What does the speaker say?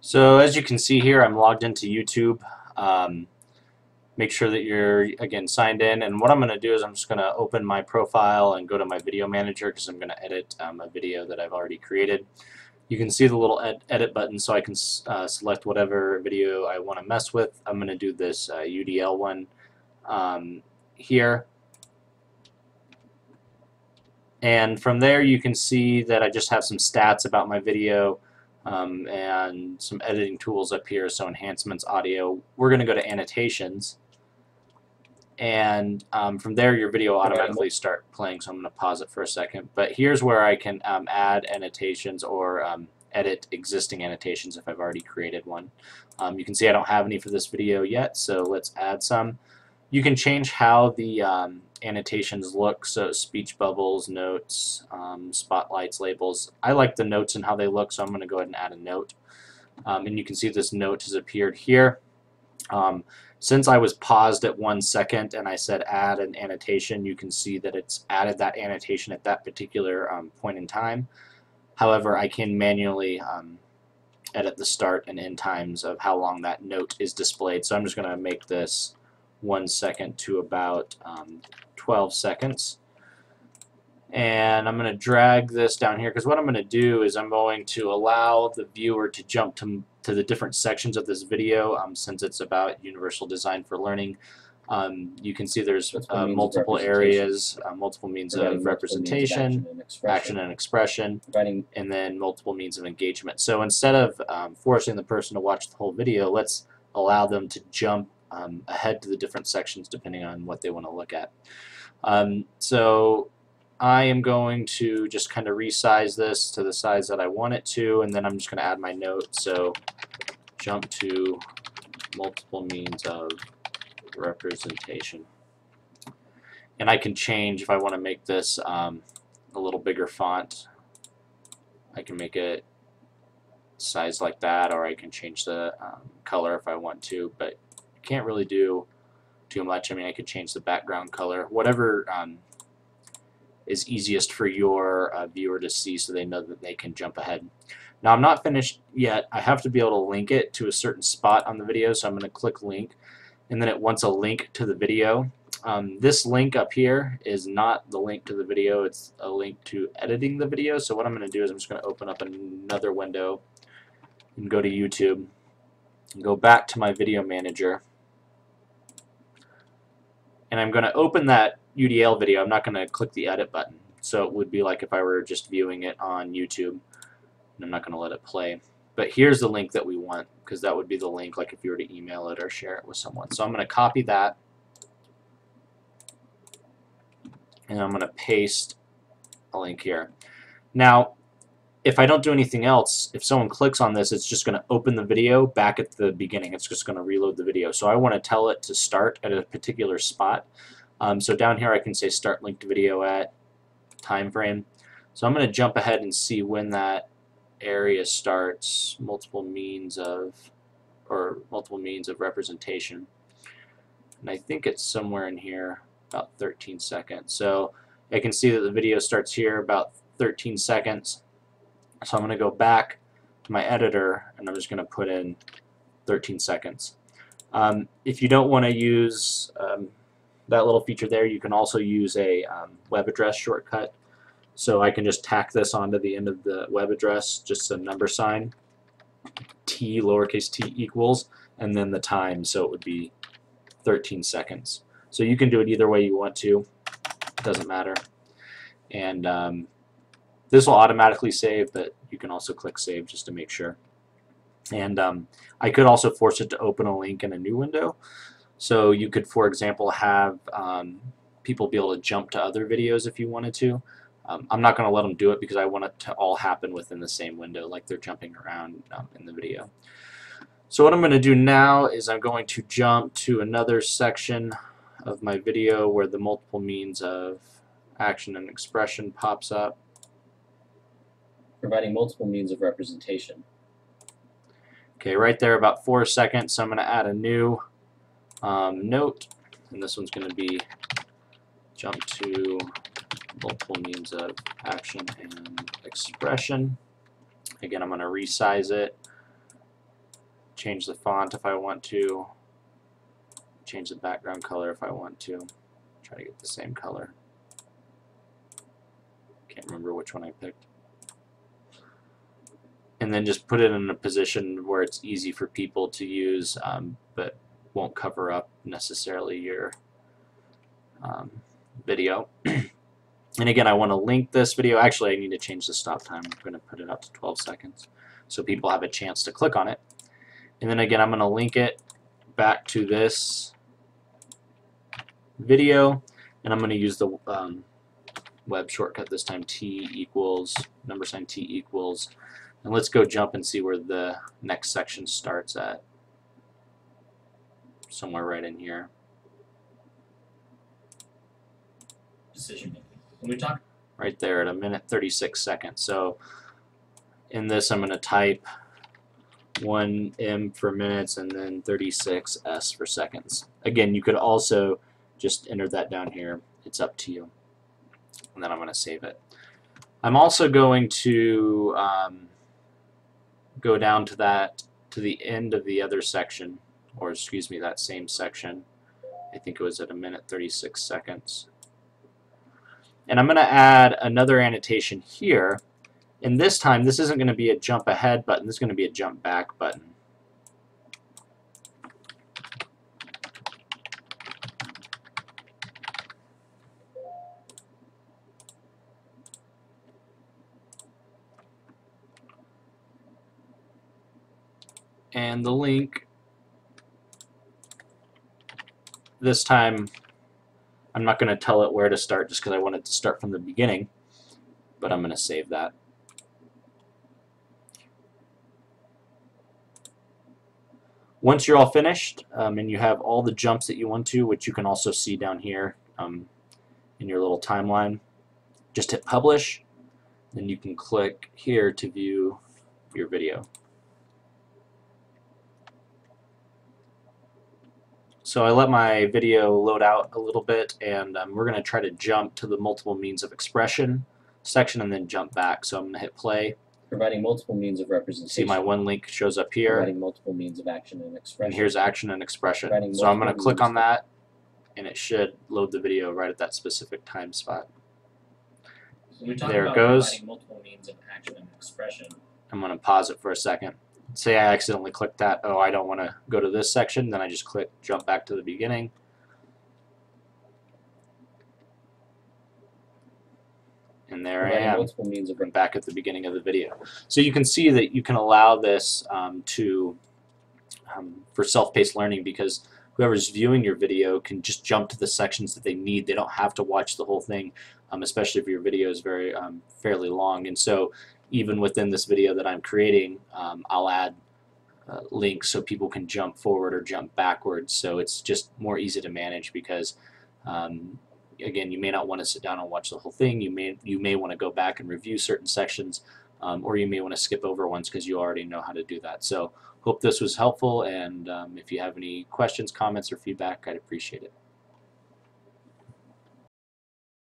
So as you can see here, I'm logged into YouTube. Make sure that you're, again, signed in. And what I'm going to do is I'm just going to open my profile and go to my video manager because I'm going to edit a video that I've already created. You can see the little edit button, so I can select whatever video I want to mess with. I'm going to do this UDL one here. And from there you can see that I just have some stats about my video and some editing tools up here, so enhancements, audio. We're going to go to annotations, and from there your video will automatically start playing, so I'm going to pause it for a second. But here's where I can add annotations or edit existing annotations if I've already created one. You can see I don't have any for this video yet, so let's add some. You can change how the annotations look, so speech bubbles, notes, spotlights, labels. I like the notes and how they look, so I'm going to go ahead and add a note. And you can see this note has appeared here. Since I was paused at 1 second and I said add an annotation, you can see that it's added that annotation at that particular point in time. However, I can manually edit the start and end times of how long that note is displayed. So I'm just going to make this 1 second to about 12 seconds. And I'm going to drag this down here because what I'm going to do is I'm going to allow the viewer to jump to the different sections of this video since it's about universal design for learning. You can see there's multiple areas, multiple means of representation, action and expression, and then multiple means of engagement. So instead of forcing the person to watch the whole video, let's allow them to jump ahead to the different sections depending on what they want to look at. So I am going to just kind of resize this to the size that I want it to, and then I'm just going to add my note. So jump to multiple means of representation. And I can change if I want to make this a little bigger font. I can make it size like that, or I can change the color if I want to, but can't really do too much. I mean, I could change the background color, whatever is easiest for your viewer to see so they know that they can jump ahead. Now I'm not finished yet. I have to be able to link it to a certain spot on the video, so I'm going to click link, and then it wants a link to the video. This link up here is not the link to the video, it's a link to editing the video. So what I'm going to do is I'm just going to open up another window and go to YouTube and go back to my video manager. And I'm going to open that UDL video. I'm not going to click the edit button. So it would be like if I were just viewing it on YouTube. And I'm not going to let it play. But here's the link that we want, because that would be the link like if you were to email it or share it with someone. So I'm going to copy that. And I'm going to paste a link here. Now, if I don't do anything else, if someone clicks on this, it's just going to open the video back at the beginning. It's just going to reload the video. So I want to tell it to start at a particular spot. So down here I can say start linked video at time frame. So I'm going to jump ahead and see when that area starts, multiple means of representation. And I think it's somewhere in here, about 13 seconds. So I can see that the video starts here about 13 seconds. So I'm going to go back to my editor and I'm just going to put in 13 seconds. If you don't want to use that little feature there, you can also use a web address shortcut. So I can just tack this onto the end of the web address, just a number sign, t, lowercase t equals, and then the time, so it would be 13 seconds. So you can do it either way you want to, it doesn't matter. And this will automatically save, but you can also click save just to make sure. And I could also force it to open a link in a new window. So you could, for example, have people be able to jump to other videos if you wanted to. I'm not going to let them do it because I want it to all happen within the same window, like they're jumping around in the video. So what I'm going to do now is I'm going to jump to another section of my video where the multiple means of action and expression pops up. Providing multiple means of representation. Okay, right there, about 4 seconds. So I'm going to add a new note, and this one's going to be jump to multiple means of action and expression. Again, I'm going to resize it change the font if I want to, change the background color if I want to, try to get the same color. Can't remember which one I picked. And then just put it in a position where it's easy for people to use, but won't cover up necessarily your video. And again, I want to link this video. Actually, I need to change the stop time. I'm going to put it up to 12 seconds so people have a chance to click on it. And then again, I'm going to link it back to this video, and I'm going to use the web shortcut this time, T equals, $T equals, and let's go jump and see where the next section starts at. Somewhere right in here. Decision making. When we talk right there at 1:36. So in this I'm going to type 1M for minutes and then 36S for seconds. Again, you could also just enter that down here. It's up to you. And then I'm going to save it. I'm also going to go down to the end of the other section, or excuse me, that same section. I think it was at 1:36. And I'm going to add another annotation here. And this time, this isn't going to be a jump ahead button. This is going to be a jump back button. And the link, this time, I'm not going to tell it where to start just because I want it to start from the beginning, but I'm going to save that. Once you're all finished and you have all the jumps that you want to, which you can also see down here in your little timeline, just hit publish, then you can click here to view your video. So I let my video load out a little bit, and we're going to try to jump to the multiple means of expression section and then jump back. So I'm going to hit play. Providing multiple means of representation. See, my one link shows up here. Providing multiple means of action and expression. And here's action and expression. Providing So I'm going to click on means that, and it should load the video right at that specific time spot. When we talk There it about goes. providing multiple means of action and expression. I'm going to pause it for a second. Say I accidentally clicked that, oh, I don't want to go to this section, then I just click jump back to the beginning. And there I am, multiple means of back at the beginning of the video. So you can see that you can allow this for self-paced learning, because whoever's viewing your video can just jump to the sections that they need. They don't have to watch the whole thing, especially if your video is very fairly long. And so even within this video that I'm creating, I'll add links so people can jump forward or jump backwards. So it's just more easy to manage because again, you may not want to sit down and watch the whole thing. You may want to go back and review certain sections, or you may want to skip over ones because you already know how to do that. So hope this was helpful, and if you have any questions, comments, or feedback, I'd appreciate it.